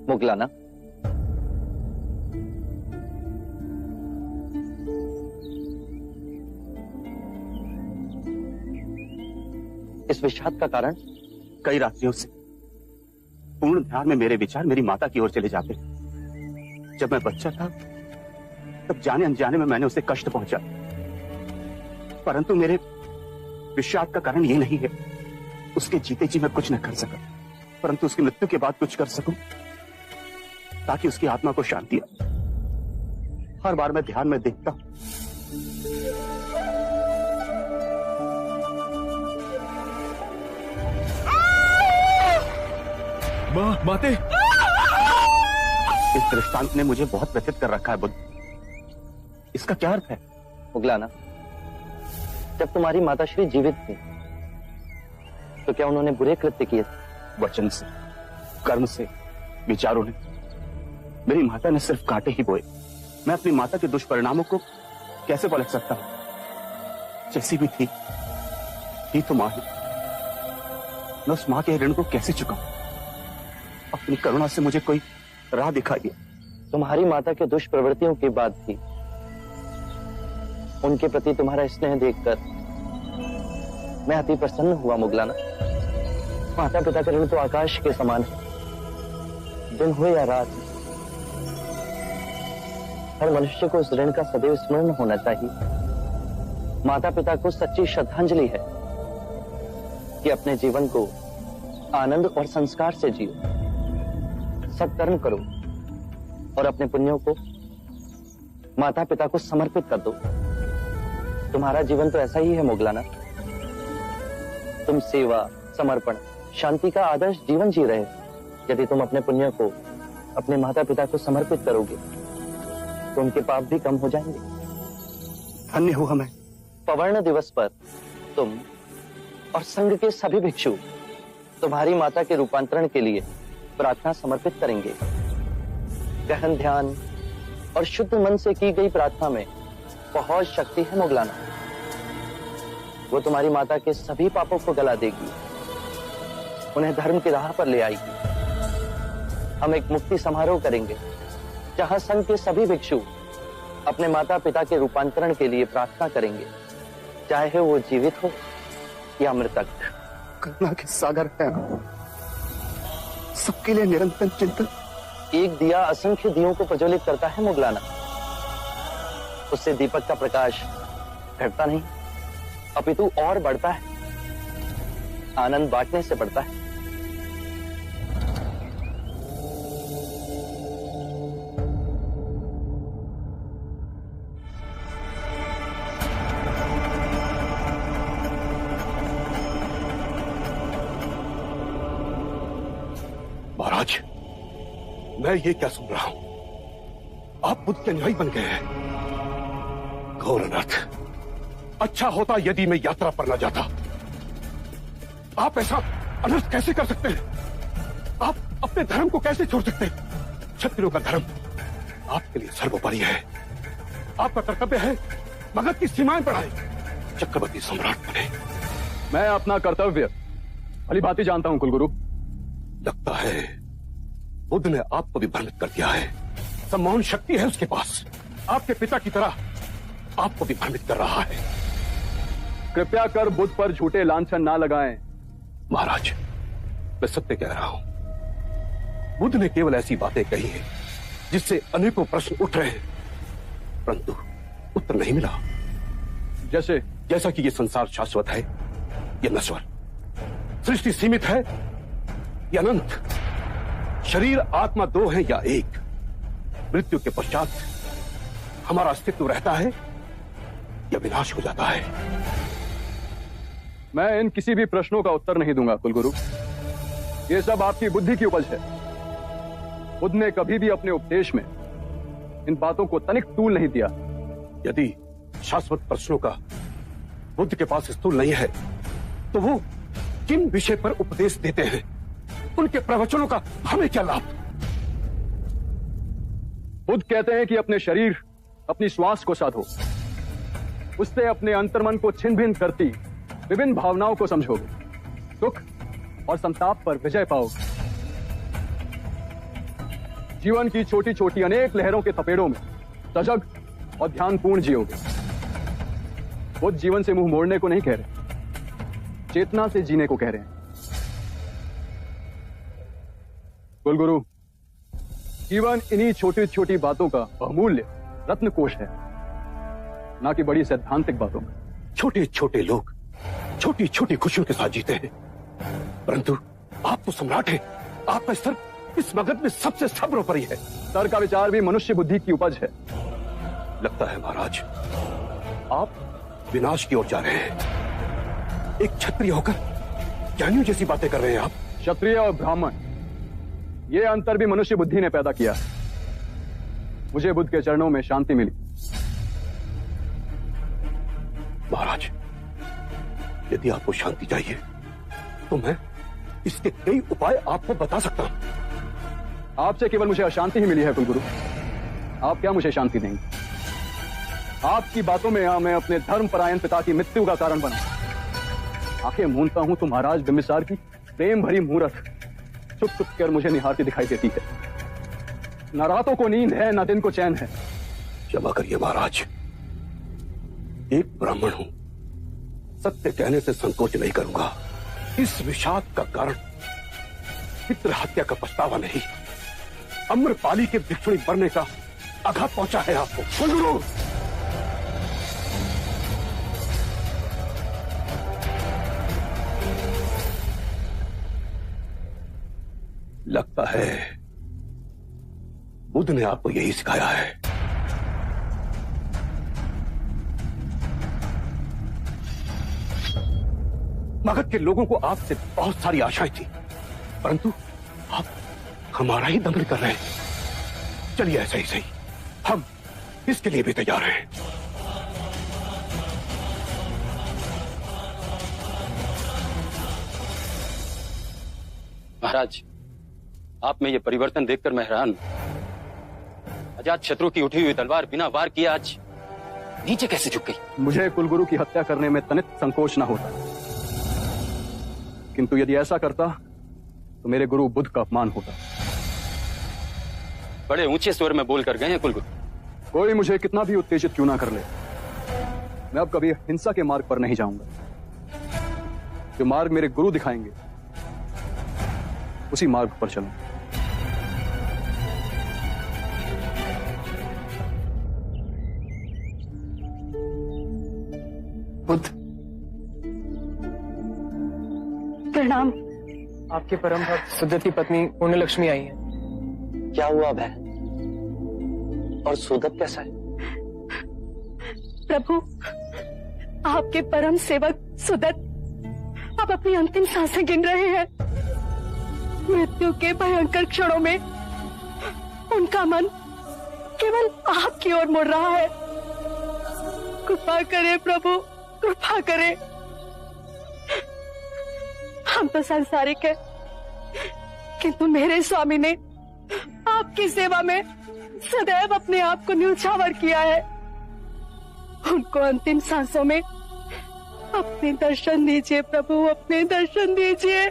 मुगलाना, इस विषाद का कारण? कई रात्रियों से पूर्ण ध्यान में मेरे विचार मेरी माता की ओर चले जाते। जब मैं बच्चा था तब जाने अनजाने में मैंने उसे कष्ट पहुंचा, परंतु मेरे विषाद का कारण ये नहीं है उसके जीते जी मैं कुछ न कर सका, परंतु उसकी मृत्यु के बाद कुछ कर सकूं ताकि उसकी आत्मा को शांति आए। हर बार मैं ध्यान में देखता हूं माते, इस दृष्टांत ने मुझे बहुत व्यथित कर रखा है बुद्ध। इसका क्या अर्थ है? मुगलाना, जब तुम्हारी माताश्री जीवित थी तो क्या उन्होंने बुरे कृत्य किए? वचन से, कर्म से, विचारों ने। मेरी माता ने सिर्फ कांटे ही बोए। मैं अपनी माता के दुष्परिणामों को कैसे पलट सकता हूं? जैसी भी थी तो मां ही। मैं उस मां के ऋण को कैसे चुकाऊं? अपनी करुणा से मुझे कोई राह दिखाइए। तुम्हारी माता के दुष्प्रवृत्तियों की बात थी, उनके प्रति तुम्हारा स्नेह देखकर मैं अति प्रसन्न हुआ मुगलाना। माता पिता का ऋण तो आकाश के समान है, दिन हो या रात, हर मनुष्य को उस ऋण का सदैव स्मरण होना चाहिए। माता पिता को सच्ची श्रद्धांजलि है कि अपने जीवन को आनंद और संस्कार से जियो, सत्कर्म करो और अपने पुण्यों को माता पिता को समर्पित कर दो। तुम्हारा जीवन तो ऐसा ही है मुगलाना। तुम सेवा, समर्पण, शांति का आदर्श जीवन जी रहे हो। यदि तुम अपने पुण्यों को अपने माता पिता को समर्पित करोगे तो उनके पाप भी कम हो जाएंगे। धन्य हुआ मैं। पवर्ण दिवस पर तुम और संघ के सभी भिक्षु तुम्हारी माता के रूपांतरण के लिए प्रार्थना समर्पित करेंगे। गहन ध्यान और शुद्ध मन से की गई प्रार्थना में बहुत शक्ति है मुगलाना। वो तुम्हारी माता के सभी पापों को गला देगी, उन्हें धर्म की राह पर ले आएगी। हम एक मुक्ति समारोह करेंगे जहां संघ के सभी भिक्षु अपने माता पिता के रूपांतरण के लिए प्रार्थना करेंगे, चाहे वो जीवित हो या मृतक। करुणा के सागर है, सबके लिए निरंतर चिंतन। एक दिया असंख्य दियों को प्रज्वलित करता है मुगलाना। उससे दीपक का प्रकाश घटता नहीं अपितु और बढ़ता है। आनंद बांटने से बढ़ता है। महाराज, मैं ये क्या सुन रहा हूं? आप बुद्ध के अनुयायी बन गए हैं। घोर अनर्थ। अच्छा होता यदि मैं यात्रा पर न जाता। आप ऐसा अनर्थ कैसे कर सकते हैं? आप अपने धर्म को कैसे छोड़ सकते हैं? क्षत्रियों का धर्म आपके लिए सर्वोपरि है। आपका कर्तव्य है मगध की सीमाएं बढ़ाए, चक्रवर्ती सम्राट बने। मैं अपना कर्तव्य भली भांति जानता हूं कुलगुरु। लगता है बुद्ध ने आपको भी भ्रमित कर दिया है। सम्मोहन शक्ति है उसके पास। आपके पिता की तरह आपको भी भ्रमित कर रहा है। कृपया कर बुद्ध पर झूठे लांछन ना लगाएं। महाराज, मैं सत्य कह रहा हूं। बुद्ध ने केवल ऐसी बातें कही हैं जिससे अनेकों प्रश्न उठ रहे हैं, परंतु उत्तर नहीं मिला। जैसा कि ये संसार शाश्वत है या नश्वर, सृष्टि सीमित है या अनंत, शरीर आत्मा दो है या एक, मृत्यु के पश्चात हमारा अस्तित्व रहता है या विनाश हो जाता है। मैं इन किसी भी प्रश्नों का उत्तर नहीं दूंगा कुलगुरु। ये सब आपकी बुद्धि की उपज है। बुद्ध ने कभी भी अपने उपदेश में इन बातों को तनिक तूल नहीं दिया। यदि शाश्वत प्रश्नों का बुद्ध के पास स्थूल नहीं है तो वो किन विषय पर उपदेश देते हैं? उनके प्रवचनों का हमें क्या लाभ? बुद्ध कहते हैं कि अपने शरीर, अपनी श्वास को साधो, उससे अपने अंतर्मन को छिन्न भिन्न करती विभिन्न भावनाओं को समझोगे, सुख और संताप पर विजय पाओगे, जीवन की छोटी छोटी अनेक लहरों के थपेड़ों में सजग और ध्यानपूर्ण जियोगे। बुद्ध जीवन से मुंह मोड़ने को नहीं कह रहे, चेतना से जीने को कह रहे हैं। कुलगुरु, जीवन इन्हीं छोटी छोटी बातों का बहुमूल्य रत्नकोश है, ना कि बड़ी सैद्धांतिक बातों का। छोटे छोटे लोग छोटी छोटी खुशियों के साथ जीते हैं, परंतु आप तो सम्राट हैं। आपका स्तर इस मगध में सबसे सर्वोपरि है। स्तर का विचार भी मनुष्य बुद्धि की उपज है। लगता है महाराज आप विनाश की ओर जा रहे हैं। एक क्षत्रिय होकर ज्ञानियों जैसी बातें कर रहे हैं आप। क्षत्रिय और ब्राह्मण, ये अंतर भी मनुष्य बुद्धि ने पैदा किया। मुझे बुद्ध के चरणों में शांति मिली। महाराज, यदि आपको शांति चाहिए तो मैं इसके कई उपाय आपको बता सकता हूं। आपसे केवल मुझे अशांति ही मिली है कुलगुरु। आप क्या मुझे शांति देंगे? आपकी बातों में मैं अपने धर्मपरायण पिता की मृत्यु का कारण बना। आंखें मूंदता हूं तो महाराज बिंबिसार की प्रेम भरी मूरत चुप चुप कर मुझे निहारती दिखाई देती है। न रातों को नींद है, न दिन को चैन है। क्षमा करिए महाराज, एक ब्राह्मण हूं, सत्य कहने से संकोच नहीं करूंगा। इस विषाद का कारण पितृ हत्या का पछतावा नहीं, अम्रपाली के भिक्षुणी बनने का आघात पहुंचा है आपको। कुलगुरु, लगता है बुद्ध ने आपको यही सिखाया है। मगध के लोगों को आपसे बहुत सारी आशाएं थी, परंतु आप हमारा ही दमन कर रहे हैं। चलिए ऐसा ही सही, हम इसके लिए भी तैयार हैं। महाराज, आप में ये परिवर्तन देखकर मैं हैरान हूं। अजात शत्रु की उठी हुई तलवार बिना वार किए आज नीचे कैसे झुक गई? मुझे कुलगुरु की हत्या करने में तनित संकोच न होता, किंतु यदि ऐसा करता तो मेरे गुरु बुद्ध का अपमान होता। बड़े ऊंचे स्वर में बोलकर गए हैं कुलगुरु। कोई मुझे कितना भी उत्तेजित क्यों ना कर ले, मैं अब कभी हिंसा के मार्ग पर नहीं जाऊंगा। जो मार्ग मेरे गुरु दिखाएंगे उसी मार्ग पर चलूं। बुद्ध, प्रणाम। आपके परम भक्त सुदत की पत्नी पुण्यलक्ष्मी आई है। क्या हुआ भय? और सुदत कैसा है? प्रभु, आपके परम सेवक सुदत अब अपनी अंतिम सांसें गिन रहे हैं। मृत्यु के भयंकर क्षणों में उनका मन केवल आपकी ओर मुड़ रहा है। कृपा करें प्रभु, कृपा करें। हम तो सांसारिक हैं, किंतु मेरे स्वामी ने आपकी सेवा में सदैव अपने आप को न्यौछावर किया है। उनको अंतिम सांसों में अपने दर्शन दीजिए प्रभु, अपने दर्शन दीजिए।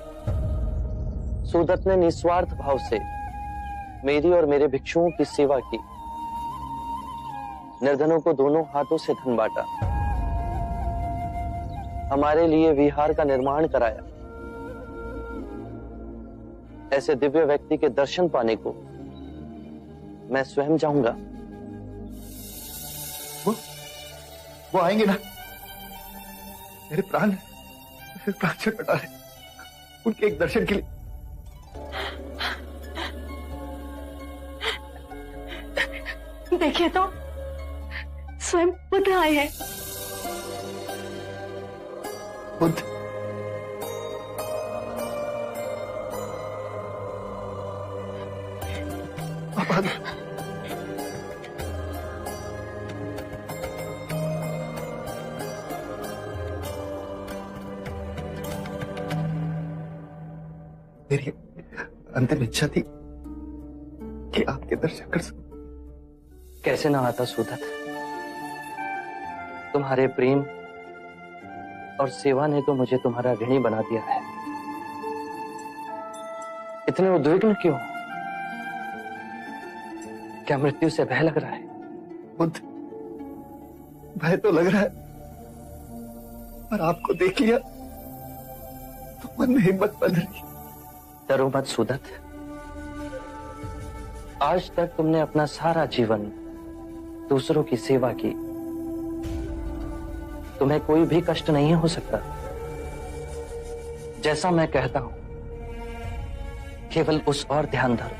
सुदत ने निस्वार्थ भाव से मेरी और मेरे भिक्षुओं की सेवा की, निर्धनों को दोनों हाथों से धन बांटा, हमारे लिए विहार का निर्माण कराया। ऐसे दिव्य व्यक्ति के दर्शन पाने को मैं स्वयं जाऊंगा। वो आएंगे ना? मेरे प्राण से कटा रहे, उनके एक दर्शन के लिए। देखिए तो, स्वयं बुद्ध आए हैं। बुद्ध, आप आ गए। मेरी अंतिम इच्छा थी कि आपके दर्शन कर सकूं। कैसे ना आता सुदत। तुम्हारे प्रेम और सेवा ने तो मुझे तुम्हारा ऋणी बना दिया है। इतने उद्विग्न क्यों? क्या मृत्यु से भय लग रहा है? बुद्ध, भय तो लग रहा है, पर आपको देख लिया तो मन में हिम्मत बन रही। डरो मत सुदत। आज तक तुमने अपना सारा जीवन दूसरों की सेवा की। तुम्हें कोई भी कष्ट नहीं हो सकता। जैसा मैं कहता हूं, केवल उस और ध्यान धरो।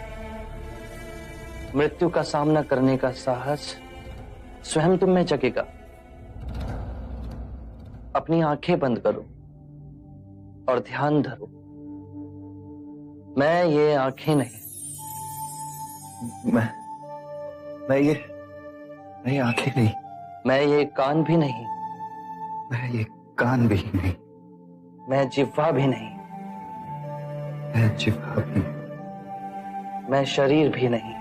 मृत्यु का सामना करने का साहस स्वयं तुम में जगेगा। अपनी आंखें बंद करो और ध्यान धरो। मैं ये आंखें नहीं, मैं ये आंखें नहीं, मैं ये कान भी नहीं, मैं ये कान भी नहीं, मैं जिह्वा भी नहीं, मैं जिह्वा भी, मैं शरीर भी नहीं,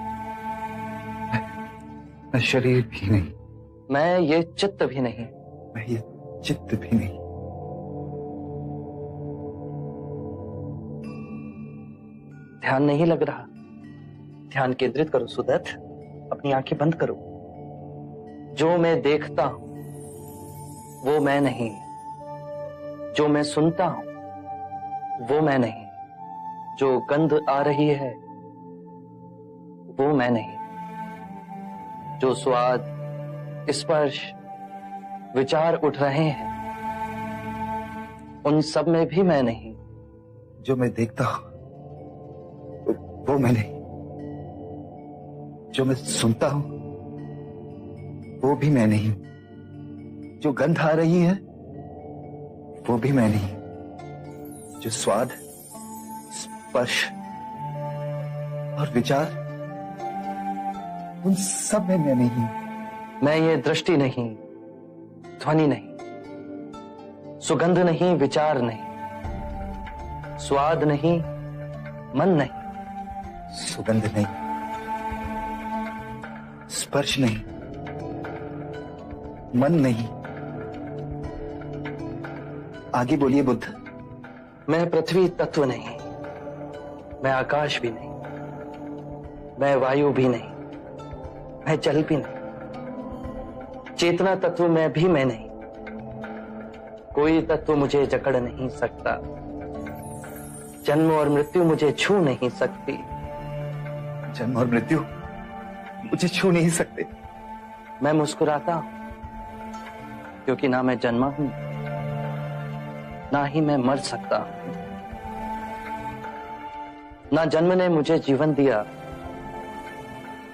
मैं शरीर भी नहीं, मैं ये चित्त भी नहीं, मैं ये चित्त भी नहीं। ध्यान नहीं लग रहा? ध्यान केंद्रित करो सुदत। अपनी आंखें बंद करो। जो मैं देखता हूं वो मैं नहीं, जो मैं सुनता हूं वो मैं नहीं, जो गंध आ रही है वो मैं नहीं, जो स्वाद, स्पर्श, विचार उठ रहे हैं उन सब में भी मैं नहीं। जो मैं देखता हूं वो मैं नहीं, जो मैं सुनता हूं वो भी मैं नहीं, जो गंध आ रही है वो भी मैं नहीं, जो स्वाद, स्पर्श और विचार उन सब में मैं नहीं। मैं ये दृष्टि नहीं, ध्वनि नहीं, सुगंध नहीं, विचार नहीं, स्वाद नहीं, मन नहीं, सुगंध नहीं, स्पर्श नहीं, मन नहीं। आगे बोलिए बुद्ध। मैं पृथ्वी तत्व नहीं, मैं आकाश भी नहीं, मैं वायु भी नहीं, मैं जल भी नहीं, चेतना तत्व में भी मैं नहीं। कोई तत्व मुझे जकड़ नहीं सकता। जन्म और मृत्यु मुझे छू नहीं सकती। जन्म और मृत्यु मुझे छू नहीं सकते। मैं मुस्कुराता हूं क्योंकि ना मैं जन्मा हूं, ना ही मैं मर सकता हूं। ना जन्म ने मुझे जीवन दिया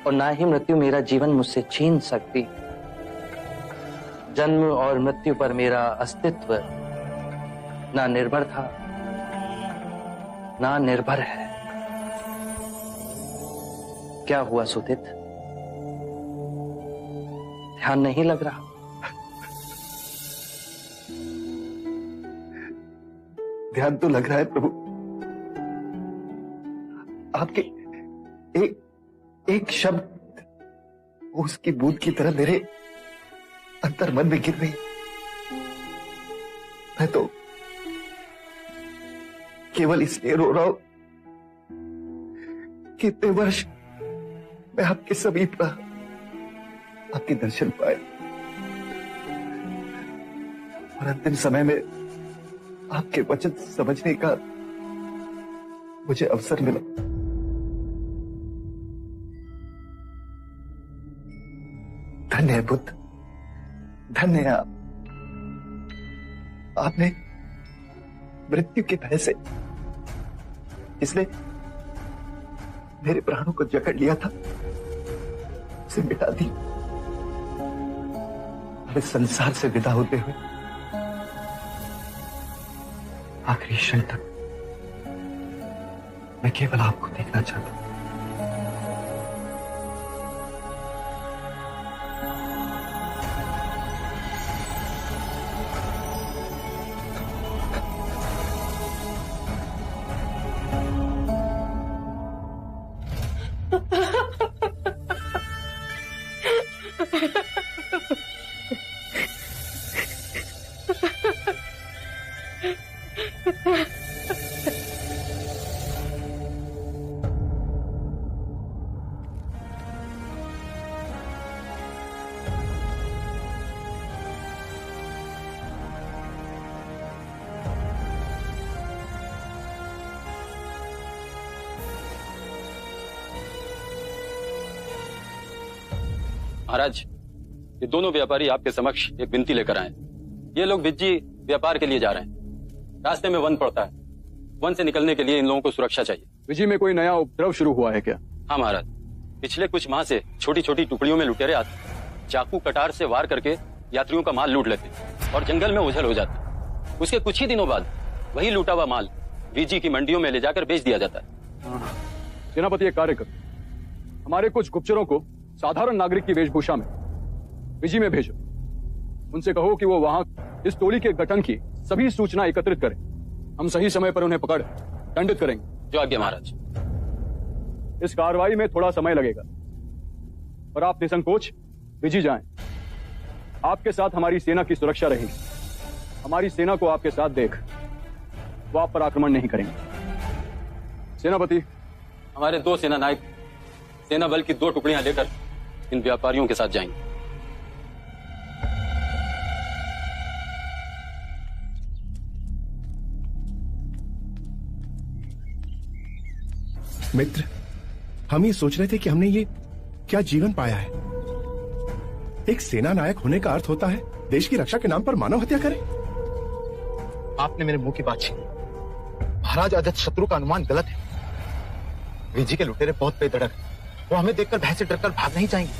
और ना ही मृत्यु मेरा जीवन मुझसे छीन सकती। जन्म और मृत्यु पर मेरा अस्तित्व ना निर्भर था, ना निर्भर है। क्या हुआ सुदित? ध्यान नहीं लग रहा? ध्यान तो लग रहा है प्रभु। आपके एक शब्द उसकी बूंद की तरह मेरे अंतर मन में गिर रही। मैं तो केवल इसलिए रो रहा हूं कि इतने वर्ष मैं आपके समीप रहा, आपके दर्शन पाए और अंतिम समय में आपके वचन समझने का मुझे अवसर मिला। धन्य है बुद्ध, धन्य है आप। आपने मृत्यु के भय से, इसलिए मेरे प्राणों को जकड़ लिया था, उसे मिटा दी। अब इस संसार से विदा होते हुए आखिरी क्षण तक मैं केवल आपको देखना चाहता हूं। महाराज, ये दोनों व्यापारी आपके समक्ष एक विनती लेकर आए। ये लोग विज्जी व्यापार के लिए जा रहे हैं। रास्ते में वन पड़ता है। वन से निकलने के लिए इन लोगों को सुरक्षा चाहिए। विजी में कोई नया उपद्रव शुरू हुआ है क्या? हाँ महाराज, पिछले कुछ माह से छोटी छोटी टुकड़ियों में लुटेरे आते, चाकू कटार से वार करके यात्रियों का माल लूट लेते और जंगल में ओझल हो जाते। उसके कुछ ही दिनों बाद वही लूटा हुआ माल विजी की मंडियों में ले जाकर बेच दिया जाता है। सेनापति एक कार्य करो, हमारे कुछ गुप्तचरों को साधारण नागरिक की वेशभूषा में विजी में भेजो। उनसे कहो कि वो वहां इस टोली के गठन की सभी सूचना एकत्रित करें। हम सही समय पर उन्हें पकड़ दंडित करेंगे। जो आज्ञा महाराज। इस कार्रवाई में थोड़ा समय लगेगा, पर आप निसंकोच विजी जाएं। आपके साथ हमारी सेना की सुरक्षा रहेगी। हमारी सेना को आपके साथ देख वो आप पर आक्रमण नहीं करेंगे। सेनापति, हमारे 2 सेना नायक सेना बल की 2 टुकड़ियां लेकर इन व्यापारियों के साथ जाएंगे। मित्र, हम ये सोच रहे थे कि हमने ये क्या जीवन पाया है। एक सेना नायक होने का अर्थ होता है देश की रक्षा के नाम पर मानव हत्या करें। आपने मेरे मुंह की बात छीनी। महाराज अजात शत्रु का अनुमान गलत है। विजी के लुटेरे बहुत बेधड़क हैं। वो हमें देखकर भय से डरकर भाग नहीं जाएंगे।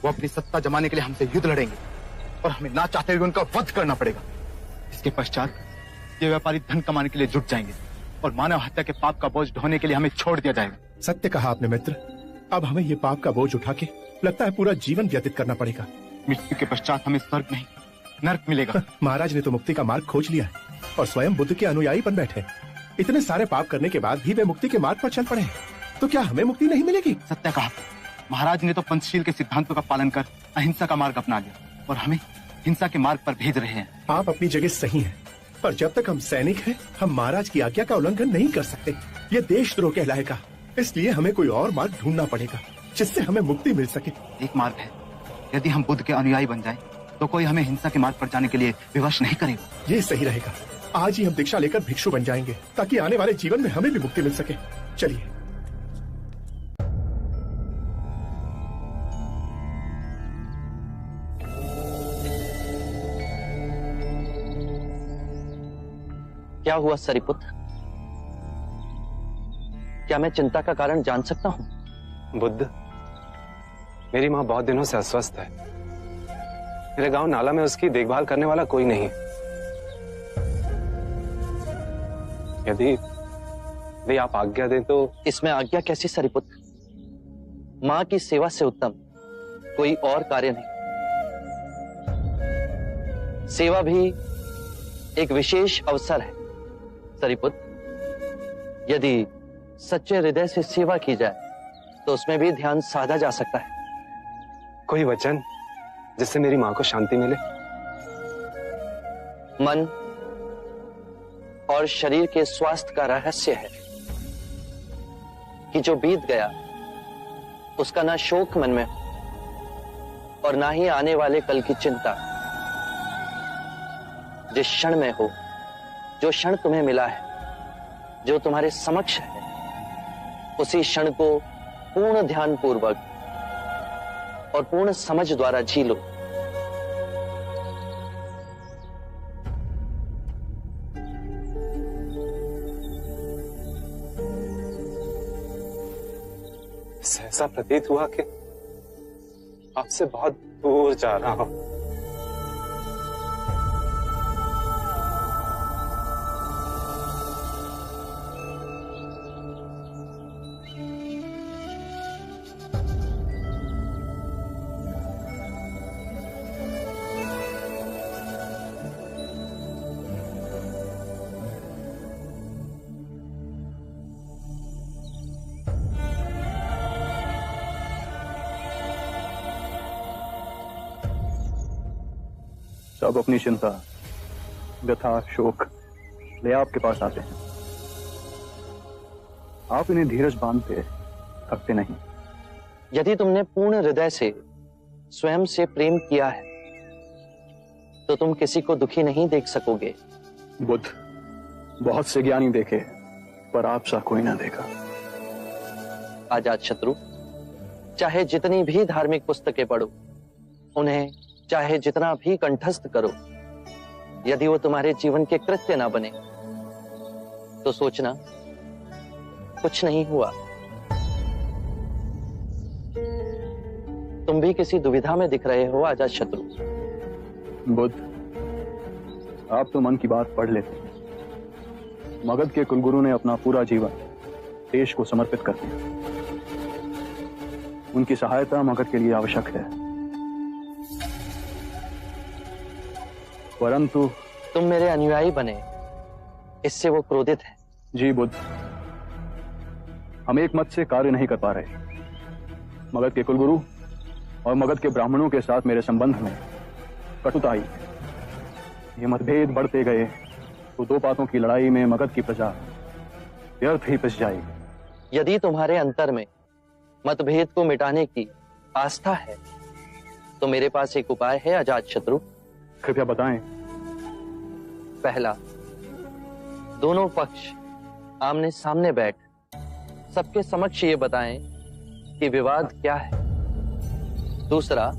वो अपनी सत्ता जमाने के लिए हमसे युद्ध लड़ेंगे और हमें ना चाहते हुए उनका वध करना पड़ेगा। इसके पश्चात ये व्यापारी धन कमाने के लिए जुट जाएंगे और मानव हत्या के पाप का बोझ ढोने के लिए हमें छोड़ दिया जाएगा। सत्य कहा आपने मित्र। अब हमें ये पाप का बोझ उठा के लगता है पूरा जीवन व्यतीत करना पड़ेगा। मृत्यु के पश्चात हमें स्वर्ग नहीं नर्क मिलेगा। महाराज ने तो मुक्ति का मार्ग खोज लिया है और स्वयं बुद्ध के अनुयायी बन बैठे। इतने सारे पाप करने के बाद भी वे मुक्ति के मार्ग पर चल पड़े, तो क्या हमें मुक्ति नहीं मिलेगी? सत्य कहा। महाराज ने तो पंचशील के सिद्धांतों का पालन कर अहिंसा का मार्ग अपना लिया और हमें हिंसा के मार्ग पर भेज रहे हैं। आप अपनी जगह सही हैं, पर जब तक हम सैनिक हैं, हम महाराज की आज्ञा का उल्लंघन नहीं कर सकते। ये देशद्रोह कहलाएगा। इसलिए हमें कोई और मार्ग ढूंढना पड़ेगा जिससे हमें मुक्ति मिल सके। एक मार्ग है, यदि हम बुद्ध के अनुयायी बन जाएं, तो कोई हमें हिंसा के मार्ग पर जाने के लिए विवश नहीं करेगा। ये सही रहेगा। आज ही हम दीक्षा लेकर भिक्षु बन जाएंगे ताकि आने वाले जीवन में हमें भी मुक्ति मिल सके। चलिए। क्या हुआ सरिपुत्र? क्या मैं चिंता का कारण जान सकता हूं? बुद्ध, मेरी मां बहुत दिनों से अस्वस्थ है। मेरे गांव नाला में उसकी देखभाल करने वाला कोई नहीं। यदि आप आज्ञा दें तो। इसमें आज्ञा कैसी सरिपुत्र? मां की सेवा से उत्तम कोई और कार्य नहीं। सेवा भी एक विशेष अवसर है सरिपुत्र। यदि सच्चे हृदय से सेवा की जाए तो उसमें भी ध्यान साधा जा सकता है। कोई वचन जिससे मेरी मां को शांति मिले? मन और शरीर के स्वास्थ्य का रहस्य है कि जो बीत गया उसका ना शोक मन में हो और ना ही आने वाले कल की चिंता। जिस क्षण में हो, जो क्षण तुम्हें मिला है, जो तुम्हारे समक्ष है, उसी क्षण को पूर्ण ध्यान पूर्वक और पूर्ण समझ द्वारा जी लो। ऐसा प्रतीत हुआ कि आपसे बहुत दूर जा रहा हूं। सब अपनी चिंता, व्यथा, शोक ले आपके पास आते हैं। आप इन्हें धीरज बांधते थकते नहीं। यदि तुमने पूर्ण हृदय से स्वयं से प्रेम किया है तो तुम किसी को दुखी नहीं देख सकोगे। बुद्ध, बहुत से ज्ञानी देखे पर आप सा कोई ना देखा। अजात शत्रु, चाहे जितनी भी धार्मिक पुस्तकें पढ़ो, उन्हें चाहे जितना भी कंठस्थ करो, यदि वो तुम्हारे जीवन के कृत्य ना बने तो सोचना कुछ नहीं हुआ। तुम भी किसी दुविधा में दिख रहे हो अजातशत्रु। बुद्ध, आप तो मन की बात पढ़ लेते। मगध के कुलगुरु ने अपना पूरा जीवन देश को समर्पित कर दिया। उनकी सहायता मगध के लिए आवश्यक है, परंतु तुम मेरे अनुयायी बने, इससे वो क्रोधित है। जी बुद्ध, हम एक मत से कार्य नहीं कर पा रहे। मगध के कुलगुरु और मगध के ब्राह्मणों के साथ मेरे संबंध में कटुता आई। ये मतभेद बढ़ते गए तो दो पातों की लड़ाई में मगध की प्रजा व्यर्थ ही पिस जाएगी। यदि तुम्हारे अंतर में मतभेद को मिटाने की आस्था है तो मेरे पास एक उपाय है अजातशत्रु। कृपया बताएं। पहला, दोनों पक्ष आमने सामने बैठ सबके समक्ष ये बताएं कि विवाद क्या है। दूसरा,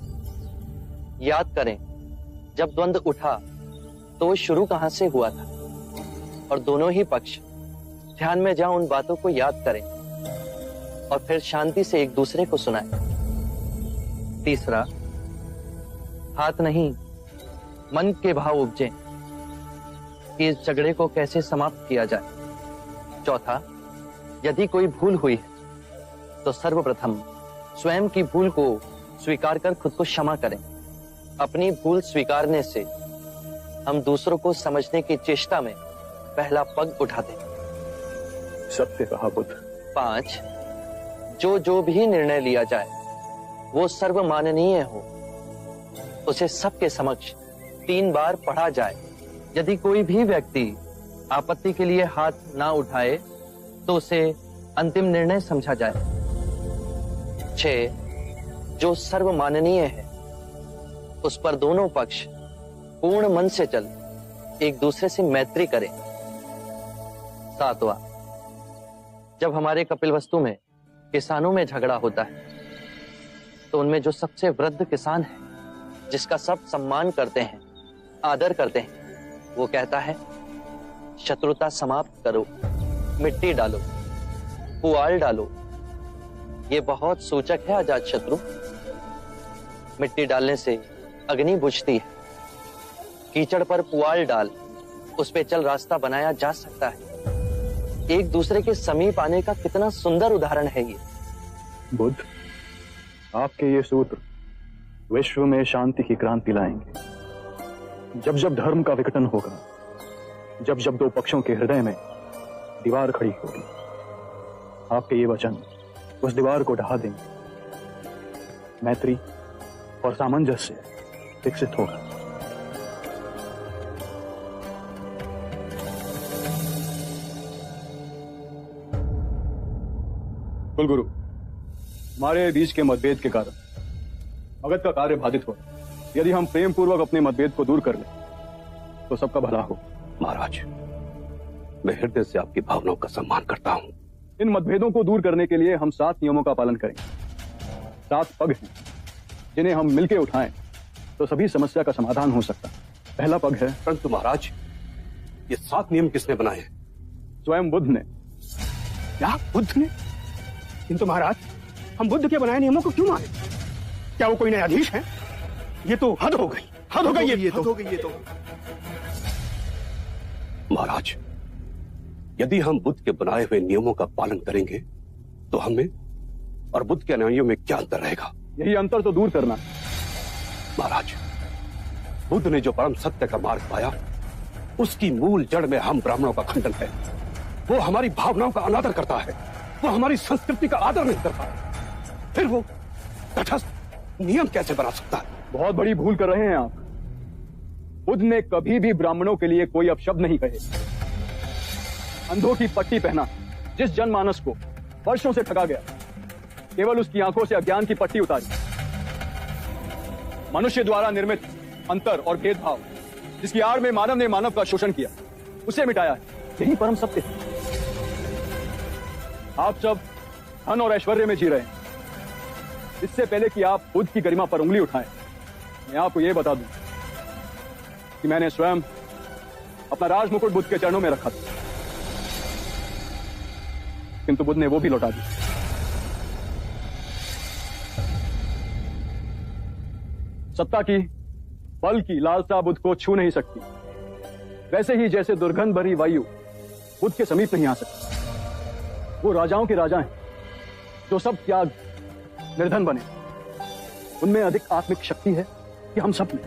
याद करें जब द्वंद्व उठा तो वो शुरू कहां से हुआ था, और दोनों ही पक्ष ध्यान में जा उन बातों को याद करें और फिर शांति से एक दूसरे को सुनाएं। तीसरा, हाथ नहीं मन के भाव उपजें कि इस झगड़े को कैसे समाप्त किया जाए। चौथा, यदि कोई भूल हुई है तो सर्वप्रथम स्वयं की भूल को स्वीकार कर खुद को क्षमा करें। अपनी भूल स्वीकारने से हम दूसरों को समझने की चेष्टा में पहला पग उठाते हैं। सत्य कहा बुद्ध। 5, जो भी निर्णय लिया जाए वो सर्वमाननीय हो, उसे सबके समक्ष 3 बार पढ़ा जाए। यदि कोई भी व्यक्ति आपत्ति के लिए हाथ ना उठाए तो उसे अंतिम निर्णय समझा जाए। 6, जो सर्वमाननीय है उस पर दोनों पक्ष पूर्ण मन से चल एक दूसरे से मैत्री करें। 7वां, जब हमारे कपिलवस्तु में किसानों में झगड़ा होता है तो उनमें जो सबसे वृद्ध किसान है, जिसका सब सम्मान करते हैं, आदर करते हैं, वो कहता है शत्रुता समाप्त करो, मिट्टी डालो, पुआल डालो। ये बहुत सूचक है अजातशत्रु। मिट्टी डालने से अग्नि बुझती है, कीचड़ पर पुआल डाल उस पे चल रास्ता बनाया जा सकता है। एक दूसरे के समीप आने का कितना सुंदर उदाहरण है ये। बुद्ध, आपके ये सूत्र विश्व में शांति की क्रांति लाएंगे। जब जब धर्म का विघटन होगा, जब जब दो पक्षों के हृदय में दीवार खड़ी होगी, आपके ये वचन उस दीवार को ढहा देंगे। मैत्री और सामंजस्य विकसित होगा। कुलगुरु, हमारे बीच के मतभेद के कारण मगध का कार्य बाधित हो। यदि हम प्रेम पूर्वक अपने मतभेद को दूर कर लें तो सबका भला हो। महाराज, मैं हृदय से आपकी भावनाओं का सम्मान करता हूं। इन मतभेदों को दूर करने के लिए हम 7 नियमों का पालन करेंगे। 7 पग हैं जिन्हें हम मिलकर उठाएं तो सभी समस्या का समाधान हो सकता है। पहला पग है। परंतु महाराज, ये 7 नियम किसने बनाए हैं? स्वयं बुद्ध ने। क्या बुद्ध ने? किंतु महाराज, हम बुद्ध के बनाए नियमों को क्यों माने? क्या वो कोई न्यायाधीश है? ये तो हद हो गई, हद हो गई ये तो। महाराज, यदि हम बुद्ध के बनाए हुए नियमों का पालन करेंगे तो हमें और बुद्ध के अनुयायियों में क्या अंतर रहेगा? यही अंतर तो दूर करना। महाराज, बुद्ध ने जो परम सत्य का मार्ग पाया, उसकी मूल जड़ में हम ब्राह्मणों का खंडन है। वो हमारी भावनाओं का अनादर करता है, वो हमारी संस्कृति का आदर नहीं करता है। फिर वो तटस्थ नियम कैसे बना सकता है? बहुत बड़ी भूल कर रहे हैं आप। बुद्ध ने कभी भी ब्राह्मणों के लिए कोई अपशब्द नहीं कहे। अंधों की पट्टी पहना जिस जनमानस को वर्षों से ठगा गया, केवल उसकी आंखों से अज्ञान की पट्टी उतारी। मनुष्य द्वारा निर्मित अंतर और भेदभाव जिसकी आड़ में मानव ने मानव का शोषण किया, उसे मिटाया है। यही परम सत्य है। आप सब धन और ऐश्वर्य में जी रहे हैं, इससे पहले कि आप बुद्ध की गरिमा पर उंगली उठाएं, मैं आपको यह बता दूं कि मैंने स्वयं अपना राज मुकुट बुद्ध के चरणों में रखा था, किंतु बुद्ध ने वो भी लौटा दिया। सत्ता की, बल की लालसा बुद्ध को छू नहीं सकती, वैसे ही जैसे दुर्गंध भरी वायु बुद्ध के समीप नहीं आ सकती। वो राजाओं के राजा हैं जो सब त्याग निर्धन बने। उनमें अधिक आत्मिक शक्ति है कि हम सब में।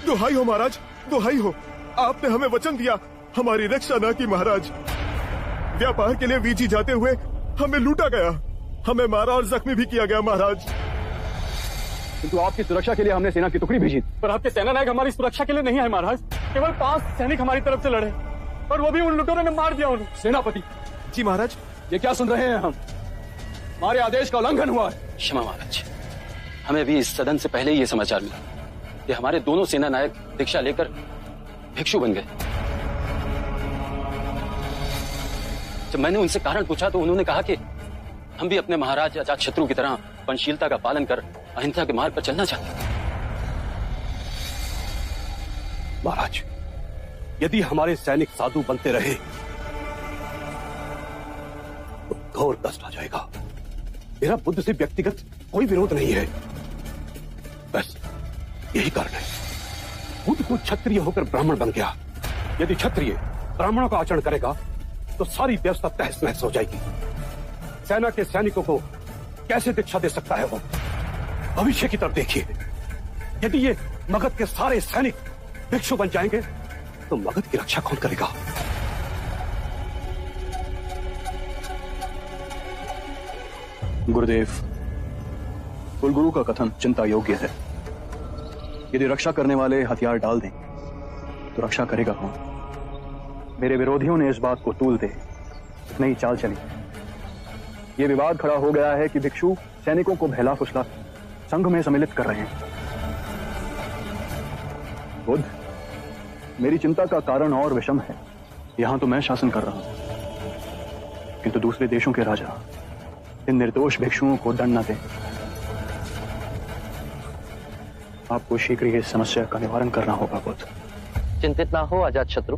दुहाई हो महाराज, दुहाई हो, आपने हमें वचन दिया, हमारी रक्षा न की महाराज। व्यापार के लिए वीजी जाते हुए हमें लूटा गया, हमें मारा और जख्मी भी किया गया महाराज। किंतु आपकी सुरक्षा के लिए हमने सेना की टुकड़ी भेजी, पर आपके सेना नायक हमारी सुरक्षा के लिए नहीं आए महाराज। केवल 5 सैनिक हमारी तरफ से लड़े और वो भी उन लुटेरों ने मार दिया उन्हें। सेनापति जी महाराज, ये क्या सुन रहे हैं हम? हमारे आदेश का उल्लंघन हुआ है। क्षमा महाराज, हमें भी इस सदन से पहले ही ये समाचार मिला कि हमारे दोनों सेना नायक दीक्षा लेकर भिक्षु बन गए। जब मैंने उनसे कारण पूछा तो उन्होंने कहा कि हम भी अपने महाराज अजातशत्रु की तरह पंचशीलता का पालन कर अहिंसा के मार्ग पर चलना चाहते हैं। महाराज, यदि हमारे सैनिक साधु बनते रहे तो घोर कष्ट आ जाएगा। मेरा बुद्ध से व्यक्तिगत कोई विरोध नहीं है, बस यही कारण है। बुद्ध को क्षत्रिय होकर ब्राह्मण बन गया। यदि क्षत्रिय ब्राह्मणों का आचरण करेगा तो सारी व्यवस्था तहस नहस हो जाएगी। सेना के सैनिकों को कैसे दीक्षा दे सकता है वो? भविष्य की तरफ देखिए। यदि ये मगध के सारे सैनिक भिक्षु बन जाएंगे तो मगध की रक्षा कौन करेगा? गुरुदेव, कुलगुरु का कथन चिंता योग्य है। यदि रक्षा करने वाले हथियार डाल दें तो रक्षा करेगा कौन? मेरे विरोधियों ने इस बात को तूल दे नई चाल चली। ये विवाद खड़ा हो गया है कि भिक्षु सैनिकों को बहला फुसला संघ में सम्मिलित कर रहे हैं। बुद्ध, मेरी चिंता का कारण और विषम है। यहां तो मैं शासन कर रहा हूं, किंतु दूसरे देशों के राजा इन निर्दोष भिक्षुओं को दंड न दें। आपको शीघ्र ही इस समस्या का निवारण करना होगा बुद्ध। चिंतित ना हो अजातशत्रु,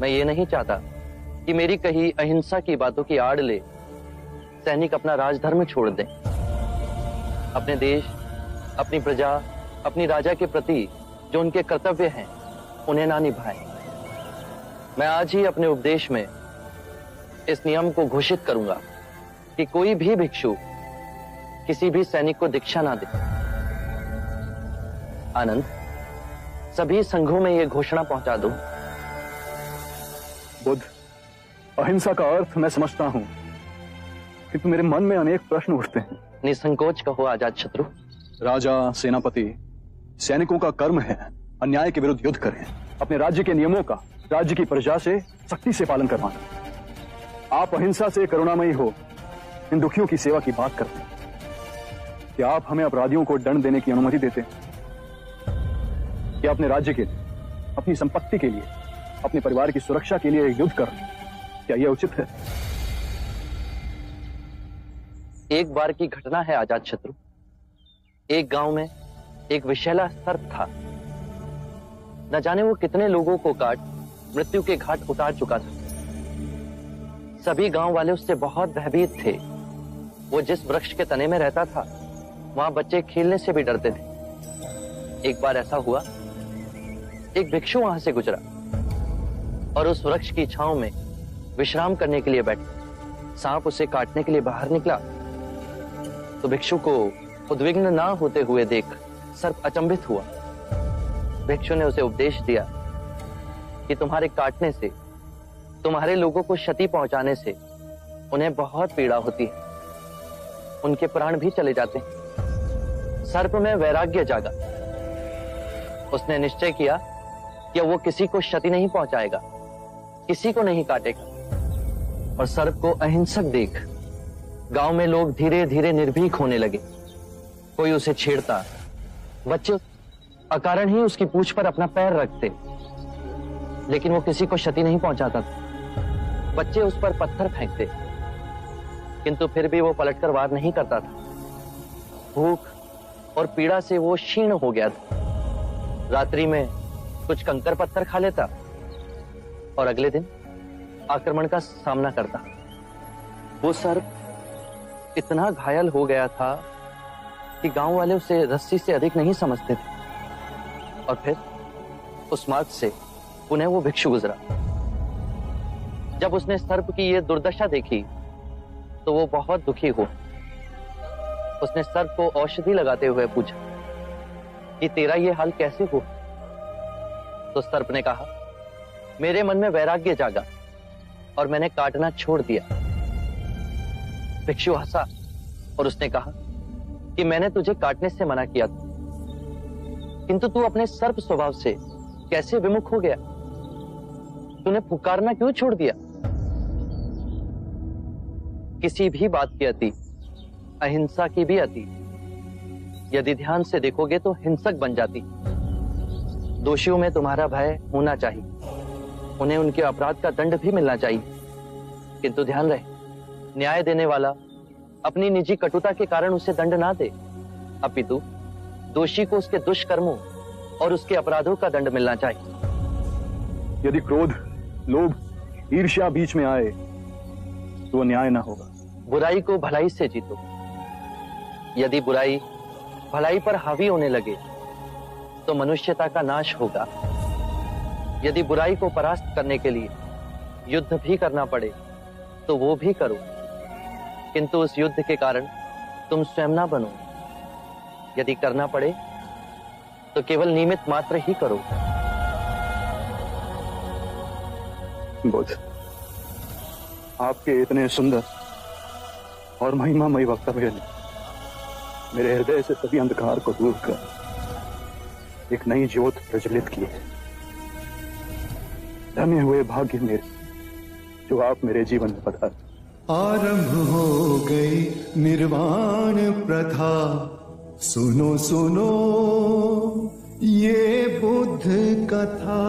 मैं ये नहीं चाहता कि मेरी कही अहिंसा की बातों की आड़ ले सैनिक अपना राजधर्म छोड़ दें। अपने देश, अपनी प्रजा, अपनी राजा के प्रति जो उनके कर्तव्य हैं उन्हें ना निभाएं। मैं आज ही अपने उपदेश में इस नियम को घोषित करूंगा कि कोई भी भिक्षु किसी भी सैनिक को दीक्षा ना दे। आनंद, सभी संघों में यह घोषणा पहुंचा दो। बुद्ध, अहिंसा का अर्थ मैं समझता हूं, किंतु मेरे मन में अनेक प्रश्न उठते हैं। निसंकोच कहो अजातशत्रु। राजा, सेनापति, सैनिकों का कर्म है अन्याय के विरुद्ध युद्ध करें, अपने राज्य के नियमों का राज्य की प्रजा से सख्ती से पालन करवाना। आप अहिंसा से करुणामयी हो इन दुखियों की सेवा की बात करते हैं। क्या आप हमें अपराधियों को दंड देने की अनुमति देते हैं? क्या अपने राज्य के लिए, अपनी संपत्ति के लिए, अपने परिवार की सुरक्षा के लिए युद्ध कर रहे हैं? क्या यह उचित है? एक बार की घटना है अजातशत्रु। एक गांव में एक विषैला सर्प था। न जाने वो कितने लोगों को काट मृत्यु के घाट उतार चुका था। सभी गांव वाले उससे बहुत भयभीत थे। वो जिस वृक्ष के तने में रहता था वहां बच्चे खेलने से भी डरते थे। एक बार ऐसा हुआ, एक भिक्षु वहां से गुजरा और उस वृक्ष की छांव में विश्राम करने के लिए बैठा। सांप उसे काटने के लिए बाहर निकला तो भिक्षु को उद्विग्न ना होते हुए देख सर्प अचंभित हुआ। भिक्षु ने उसे उपदेश दिया कि तुम्हारे काटने से, तुम्हारे लोगों को क्षति पहुंचाने से उन्हें बहुत पीड़ा होती है, उनके प्राण भी चले जाते हैं। सर्प में वैराग्य जागा। उसने निश्चय किया कि वो किसी को क्षति नहीं पहुंचाएगा, किसी को नहीं काटेगा। और सर्प को अहिंसक देख गांव में लोग धीरे धीरे निर्भीक होने लगे। कोई उसे छेड़ता, बच्चे अकारण ही उसकी पूंछ पर अपना पैर रखते, लेकिन वो किसी को क्षति नहीं पहुंचाता था। बच्चे उस पर पत्थर फेंकते, किंतु फिर भी वो पलटकर वार नहीं करता था। भूख और पीड़ा से वो क्षीण हो गया था। रात्रि में कुछ कंकर पत्थर खा लेता और अगले दिन आक्रमण का सामना करता। वो सर्प इतना घायल हो गया था कि गांव वाले उसे रस्सी से अधिक नहीं समझते थे। और फिर उस मार्ग से पुनः वो भिक्षु गुजरा। जब उसने सर्प की ये दुर्दशा देखी तो वो बहुत दुखी हुआ। उसने सर्प को औषधि लगाते हुए पूछा कि तेरा ये हाल कैसे हुआ? तो सर्प ने कहा, मेरे मन में वैराग्य जागा और मैंने काटना छोड़ दिया। भिक्षु हंसा और उसने कहा कि मैंने तुझे काटने से मना किया था, किंतु तू अपने सर्प स्वभाव से कैसे विमुख हो गया? तूने पुकारना क्यों छोड़ दिया? किसी भी बात की अति, अहिंसा की भी अति, यदि ध्यान से देखोगे तो हिंसक बन जाती। दोषियों में तुम्हारा भय होना चाहिए, उन्हें उनके अपराध का दंड भी मिलना चाहिए, किंतु ध्यान रहे, न्याय देने वाला अपनी निजी कटुता के कारण उसे दंड ना दे, अपितु दोषी को उसके दुष्कर्मों और उसके अपराधों का दंड मिलना चाहिए। यदि क्रोध, लोभ, ईर्ष्या बीच में आए तो न्याय ना होगा। बुराई को भलाई से जीतो। यदि बुराई भलाई पर हावी होने लगे तो मनुष्यता का नाश होगा। यदि बुराई को परास्त करने के लिए युद्ध भी करना पड़े तो वो भी करो, किंतु उस युद्ध के कारण तुम स्वयं ना बनो। यदि करना पड़े तो केवल निमित्त मात्र ही करो। बुद्ध, आपके इतने सुंदर और महिमामयी वक्तव्य ने मेरे हृदय से सभी अंधकार को दूर कर एक नई ज्योत प्रज्वलित की है। धन्य हुए भाग्य मेरे जो आप मेरे जीवन में पधारे। आरंभ हो गई निर्वाण प्रथा, सुनो सुनो ये बुद्ध कथा।